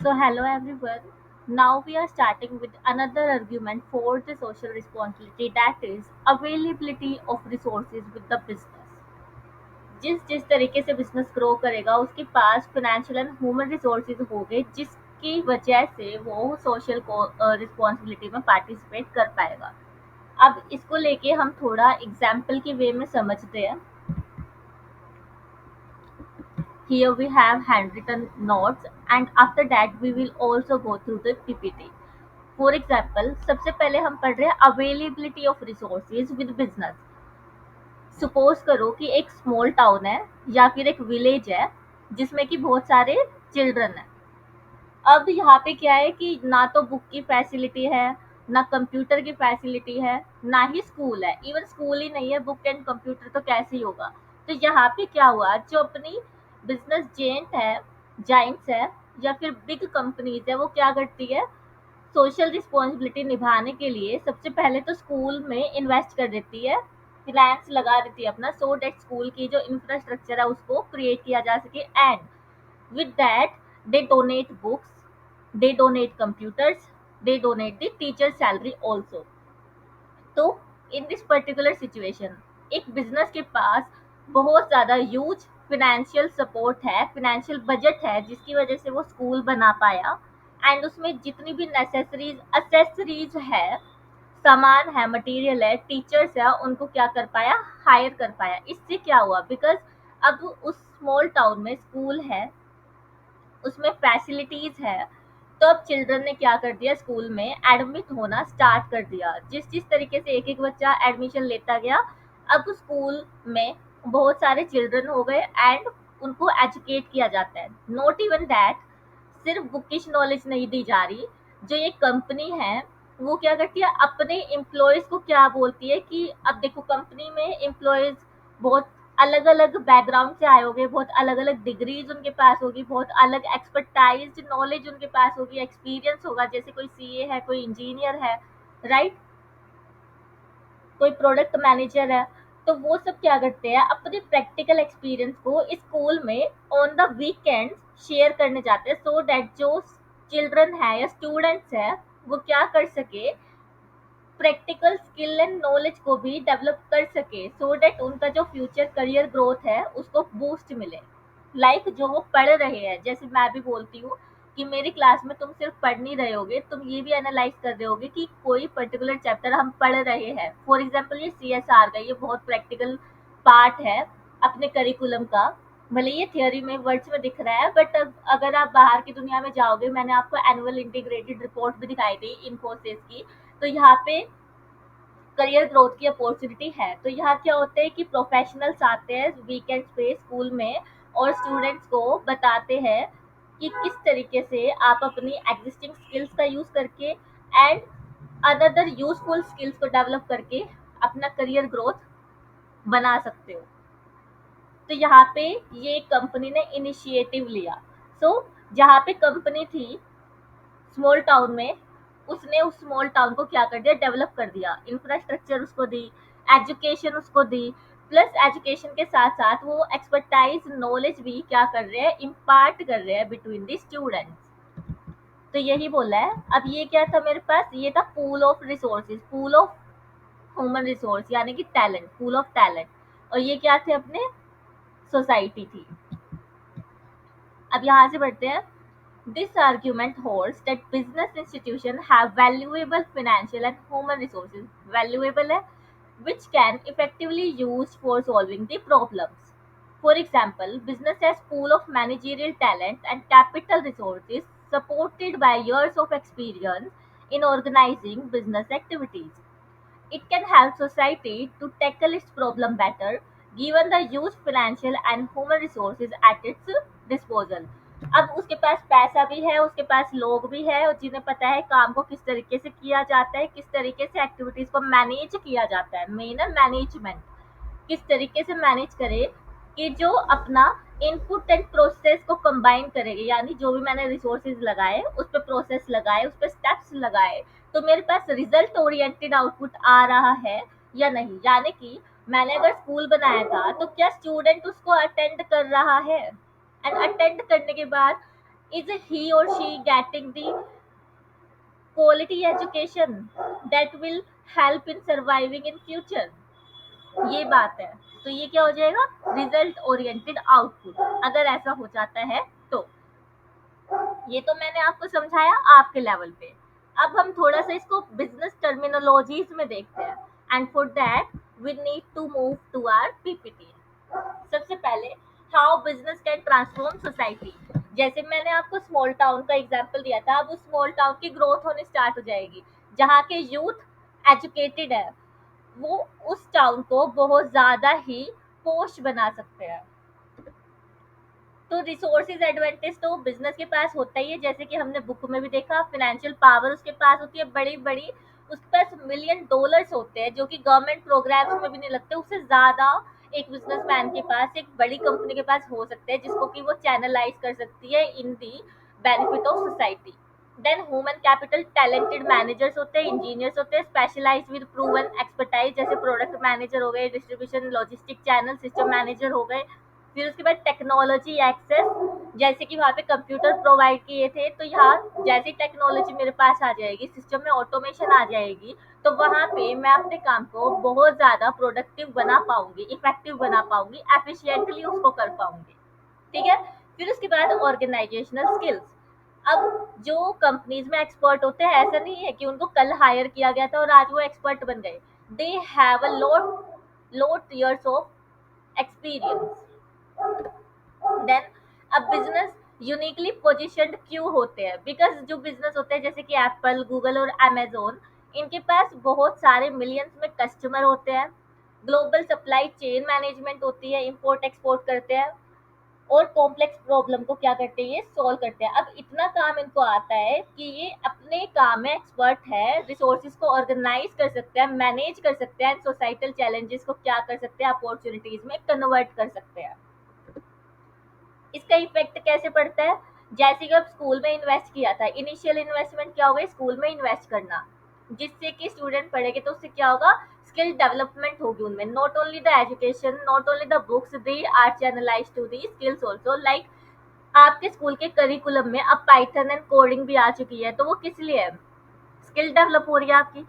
So, hello everyone. Now we are starting with another argument for the social responsibility, that is availability of resources with the business. जिस जिस तरीके से business grow करेगा उसके पास financial and human resources होंगे जिसकी वजह से वो सोशल रिस्पॉन्सिबिलिटी में पार्टिसिपेट कर पाएगा। अब इसको लेके हम थोड़ा एग्जाम्पल के वे में समझते हैं। Here we have handwritten notes and after that we will also go through the PPT. For example सबसे पहले हम पढ़ रहे हैं availability of resources with business. Suppose करो कि एक स्मॉल टाउन है या फिर एक विलेज है जिसमें कि बहुत सारे चिल्ड्रन है। अब यहाँ पे क्या है कि ना तो बुक की फैसिलिटी है, ना कंप्यूटर की फैसिलिटी है, ना ही स्कूल है। इवन स्कूल ही नहीं है, बुक एंड कंप्यूटर तो कैसे ही होगा। तो यहाँ पे क्या हुआ, जो अपनी बिजनेस जाइंट्स है या फिर बिग कंपनीज है, वो क्या करती है, सोशल रिस्पॉन्सिबिलिटी निभाने के लिए सबसे पहले तो स्कूल में इन्वेस्ट कर देती है, फिनेंस लगा देती है अपना, सो दैट स्कूल की जो इंफ्रास्ट्रक्चर है उसको क्रिएट किया जा सके। And with that they donate books, they donate computers, they donate the teacher salary also. तो इन दिस पर्टिकुलर सिचुएशन एक बिजनेस के पास बहुत ज़्यादा ह्यूज फिनेंशियल सपोर्ट है, फिनेंशियल बजट है, जिसकी वजह से वो स्कूल बना पाया। एंड उसमें जितनी भी नेसेसरीज असेसरीज है, सामान है, मटेरियल है, टीचर्स है, उनको क्या कर पाया, हायर कर पाया। इससे क्या हुआ, बिकॉज अब उस स्मॉल टाउन में स्कूल है, उसमें फैसिलिटीज है, तो अब चिल्ड्रन ने क्या कर दिया, स्कूल में एडमिट होना स्टार्ट कर दिया। जिस जिस तरीके से एक एक बच्चा एडमिशन लेता गया, अब स्कूल में बहुत सारे चिल्ड्रन हो गए एंड उनको एजुकेट किया जाता है। नॉट इवन दैट, सिर्फ बुकिश नॉलेज नहीं दी जा रही। जो ये कंपनी है वो क्या करती है, अपने एम्प्लॉयज को क्या बोलती है कि अब देखो कंपनी में एम्प्लॉयज बहुत अलग अलग बैकग्राउंड से आए होंगे, बहुत अलग अलग डिग्रीज उनके पास होगी, बहुत अलग एक्सपर्टाइज नॉलेज उनके पास होगी, एक्सपीरियंस होगा। जैसे कोई सीए है, कोई इंजीनियर है, राइट, कोई प्रोडक्ट मैनेजर है। तो वो सब क्या करते हैं, अपने प्रैक्टिकल एक्सपीरियंस को स्कूल में ऑन द वीकेंड शेयर करने जाते हैं, सो दैट जो चिल्ड्रन है या स्टूडेंट्स है वो क्या कर सके, प्रैक्टिकल स्किल एंड नॉलेज को भी डेवलप कर सके, सो दैट उनका जो फ्यूचर करियर ग्रोथ है उसको बूस्ट मिले। जो वो पढ़ रहे हैं, जैसे मैं भी बोलती हूँ कि मेरी क्लास में तुम सिर्फ पढ़ नहीं रहे होगे, तुम ये भी एनालाइज कर रहे होगे कि कोई पर्टिकुलर चैप्टर हम पढ़ रहे हैं। फॉर एग्जाम्पल ये CSR का ये बहुत प्रैक्टिकल पार्ट है अपने करिकुलम का। भले ये थियोरी में वर्ड्स में दिख रहा है, बट अगर आप बाहर की दुनिया में जाओगे, मैंने आपको एनुअल इंटीग्रेटेड रिपोर्ट भी दिखाई थी इन्फोसिस की, तो यहाँ पे करियर ग्रोथ की अपॉर्चुनिटी है। तो यहाँ क्या होता है कि प्रोफेशनल्स आते हैं वीकेंड पे स्कूल में और स्टूडेंट्स को बताते हैं कि किस तरीके से आप अपनी एग्जिस्टिंग स्किल्स का यूज करके एंड अदर यूजफुल स्किल्स को डेवलप करके अपना करियर ग्रोथ बना सकते हो। तो यहाँ पे ये कंपनी ने इनिशिएटिव लिया। सो जहाँ पे कंपनी थी स्मॉल टाउन में, उसने उस स्मॉल टाउन को क्या कर दिया, डेवलप कर दिया, इंफ्रास्ट्रक्चर उसको दी, एजुकेशन उसको दी। प्लस एजुकेशन के साथ साथ वो एक्सपर्टाइज नॉलेज भी क्या कर रहे हैं, इम्पार्ट कर रहे हैं बिटवीन द स्टूडेंट्स। तो यही बोला है। अब ये क्या था मेरे पास, ये था pool of resources, pool of human resource यानी कि टैलेंट, पूल ऑफ टैलेंट। और ये क्या थे, अपने सोसाइटी थी। अब यहाँ से बढ़ते हैं। This argument holds that business institutions have valuable financial and human resources, valuable है, which can effectively used for solving the problems. For example, business has pool of managerial talent and capital resources supported by years of experience in organizing business activities. It can help society to tackle its problem better given the huge financial and human resources at its disposal. अब उसके पास पैसा भी है, उसके पास लोग भी है, और जिन्हें पता है काम को किस तरीके से किया जाता है, किस तरीके से एक्टिविटीज को मैनेज किया जाता है। मेन है मैनेजमेंट, किस तरीके से मैनेज करे कि जो अपना इनपुट एंड प्रोसेस को कंबाइन करेंगे, यानी जो भी मैंने रिसोर्सेज लगाए उस पर प्रोसेस लगाए, उस पर स्टेप्स लगाए, तो मेरे पास रिजल्ट ओरिएंटेड आउटपुट आ रहा है या नहीं। यानी कि मैंने अगर स्कूल बनाया था तो क्या स्टूडेंट उसको अटेंड कर रहा है, एंड अटेंड करने के बाद Is he or she getting the quality education that will help in surviving in future? ये बात है। तो ये क्या हो जाएगा, रिजल्ट ओरिएंटेड आउटपुट, अगर ऐसा हो जाता है तो। ये तो मैंने आपको समझाया आपके लेवल पे। अब हम थोड़ा सा इसको बिजनेस टर्मिनोलॉजीज में देखते हैं, and for that we need to move to our PPT. सबसे पहले, how business can transform society. जैसे मैंने आपको स्मॉल टाउन का एग्जांपल दिया था, अब उस स्मॉल टाउन की ग्रोथ होने स्टार्ट हो जाएगी, जहाँ के यूथ एजुकेटेड है, वो उस टाउन को बहुत ज्यादा ही पोश बना सकते हैं। तो रिसोर्सेज एडवांटेज तो बिजनेस के पास होता ही है, जैसे कि हमने बुक में भी देखा, फाइनेंशियल पावर उसके पास होती है बड़ी बड़ी, उसके पास मिलियन डॉलर्स होते हैं जो कि गवर्नमेंट प्रोग्राम्स में भी नहीं लगते, उससे ज्यादा एक बिजनेसमैन के पास, एक बड़ी कंपनी के पास हो सकते हैं, जिसको कि वो चैनलाइज कर सकती है in the benefit of society. Then human capital, talented managers होते हैं, इंजीनियर्स होते हैं, स्पेशलाइज विद प्रूवन एक्सपर्टाइज, जैसे प्रोडक्ट मैनेजर हो गए, distribution logistic channel system manager हो गए। फिर उसके बाद टेक्नोलॉजी एक्सेस, जैसे कि वहाँ पे कंप्यूटर प्रोवाइड किए थे, तो यहाँ जैसी टेक्नोलॉजी मेरे पास आ जाएगी, सिस्टम में ऑटोमेशन आ जाएगी, तो वहाँ पे मैं अपने काम को बहुत ज़्यादा प्रोडक्टिव बना पाऊंगी, इफेक्टिव बना पाऊंगी, एफिशिएंटली उसको कर पाऊंगी। ठीक है। फिर उसके बाद ऑर्गेनाइजेशनल स्किल्स। अब जो कंपनीज में एक्सपर्ट होते हैं, ऐसा नहीं है कि उनको कल हायर किया गया था और आज वो एक्सपर्ट बन गए, they have a lot years of experience. Then अब बिजनेस यूनिकली पोजिशनड क्यों होते हैं, बिकॉज जो बिजनेस होते हैं जैसे कि एप्पल, गूगल और अमेजोन, इनके पास बहुत सारे मिलियंस में कस्टमर होते हैं, ग्लोबल सप्लाई चेन मैनेजमेंट होती है, इंपोर्ट एक्सपोर्ट करते हैं, और कॉम्प्लेक्स प्रॉब्लम को क्या करते हैं, ये सॉल्व करते हैं। अब इतना काम इनको आता है कि ये अपने काम में एक्सपर्ट है, रिसोर्सेज को ऑर्गेनाइज कर सकते हैं, मैनेज कर सकते हैं, सोसाइटल चैलेंजेस को क्या कर सकते हैं, अपॉर्चुनिटीज में कन्वर्ट कर सकते हैं। इसका इफेक्ट कैसे पड़ता है, जैसे कि अब स्कूल में इन्वेस्ट किया था, इनिशियल इन्वेस्टमेंट क्या होगा, स्कूल में इन्वेस्ट करना, जिससे कि स्टूडेंट पढ़ेंगे तो उससे क्या होगा, स्किल डेवलपमेंट होगी उनमें, not only the education, not only the books, they are channelise to the skills also. Like आपके स्कूल के करिकुलम में अब पाइथन एंड कोडिंग भी आ चुकी है, तो वो किस लिए है, स्किल डेवलप हो रही है आपकी।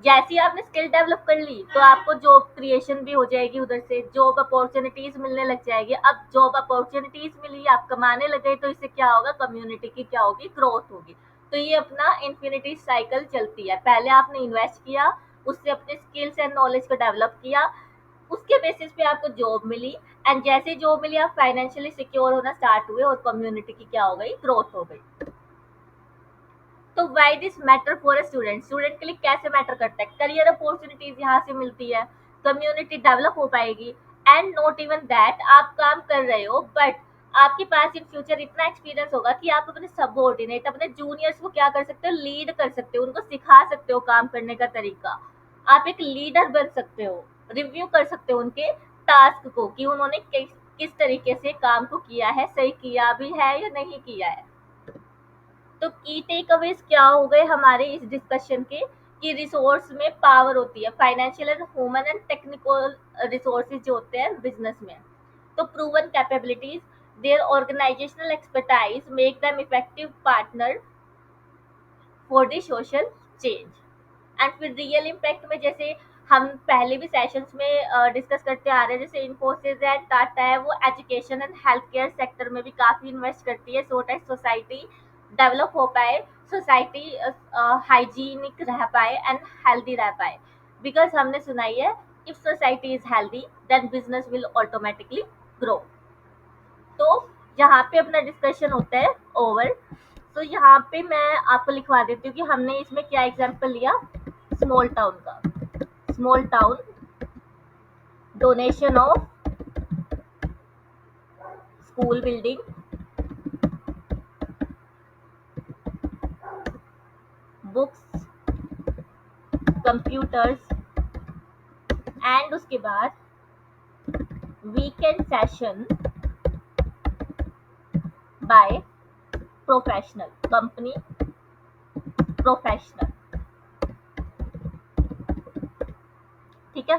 जैसे ही आपने स्किल डेवलप कर ली, तो आपको जॉब क्रिएशन भी हो जाएगी, उधर से जॉब अपॉर्चुनिटीज मिलने लग जाएगी। अब जॉब अपॉर्चुनिटीज मिली, आप कमाने लगे, तो इससे क्या होगा, कम्युनिटी की क्या होगी, ग्रोथ होगी। तो ये अपना इन्फिनिटी साइकिल चलती है, पहले आपने इन्वेस्ट किया, उससे अपने स्किल्स एंड नॉलेज को डेवलप किया, उसके बेसिस पे आपको जॉब मिली, एंड जैसे जॉब मिली आप फाइनेंशियली सिक्योर होना स्टार्ट हुए, और कम्युनिटी की क्या हो गई, ग्रोथ हो गई। तो why this matter for a student, student के लिए कैसे मैटर करता है, करियर अपॉर्चुनिटीज यहाँ से मिलती है, कम्युनिटी डेवलप हो पाएगी, एंड नॉट इवन दैट आप काम कर रहे हो, बट आपके पास इन फ्यूचर इतना एक्सपीरियंस होगा कि आप अपने सबऑर्डिनेट, अपने जूनियर्स को क्या कर सकते हो, लीड कर सकते हो, उनको सिखा सकते हो काम करने का तरीका, आप एक लीडर बन सकते हो, रिव्यू कर सकते हो उनके टास्क को कि उन्होंने किस तरीके से काम को किया है, सही किया भी है या नहीं किया है। तो की टेक अवेज क्या हो गए हमारे इस डिस्कशन के, कि रिसोर्स में पावर होती है, financial and human and technical resources जो होते हैं बिजनेस में। तो proven capabilities, their organisational expertise make them effective partner for the social change. And फिर रियल इम्पैक्ट में, जैसे हम पहले भी सेशंस में डिस्कस करते आ रहे हैं, जैसे इन्फोसिस है, टाटा है, वो education and health care sector में भी काफ़ी इन्वेस्ट करती है, सो दैट सोसाइटी डेवलप हो पाए, सोसाइटी हाइजीनिक रह पाए एंड हेल्दी रह पाए। बिकॉज हमने सुनाई है, if society is healthy then business will automatically grow. तो यहाँ पे अपना डिस्कशन होता है ओवर। तो यहाँ पे मैं आपको लिखवा देती हूँ कि हमने इसमें क्या एग्जाम्पल लिया, स्मॉल टाउन का। Small town, donation of school building, books, computers, and उसके बाद weekend session by professional, company professional. ठीक है।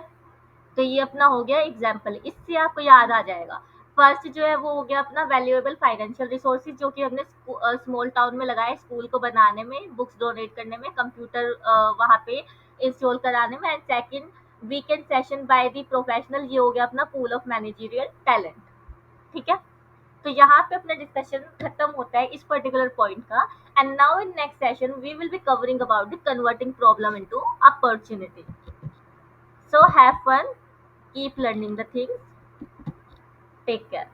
तो ये अपना हो गया एग्जाम्पल, इससे आपको याद आ जाएगा। फर्स्ट जो है वो हो गया अपना वैल्यूएबल फाइनेंशियल रिसोर्सेज, जो कि हमने स्मॉल टाउन में लगाए स्कूल को बनाने में, बुक्स डोनेट करने में, कंप्यूटर वहाँ पे इंस्टॉल कराने में। And second, weekend session by the professional, ये हो गया अपना पूल ऑफ मैनेजरियल टैलेंट। ठीक है, तो यहाँ पे अपना डिस्कशन खत्म होता है इस पर्टिकुलर पॉइंट का। And now in next session we will be covering about the converting problem into opportunity. So have fun, keep learning the things. Take care.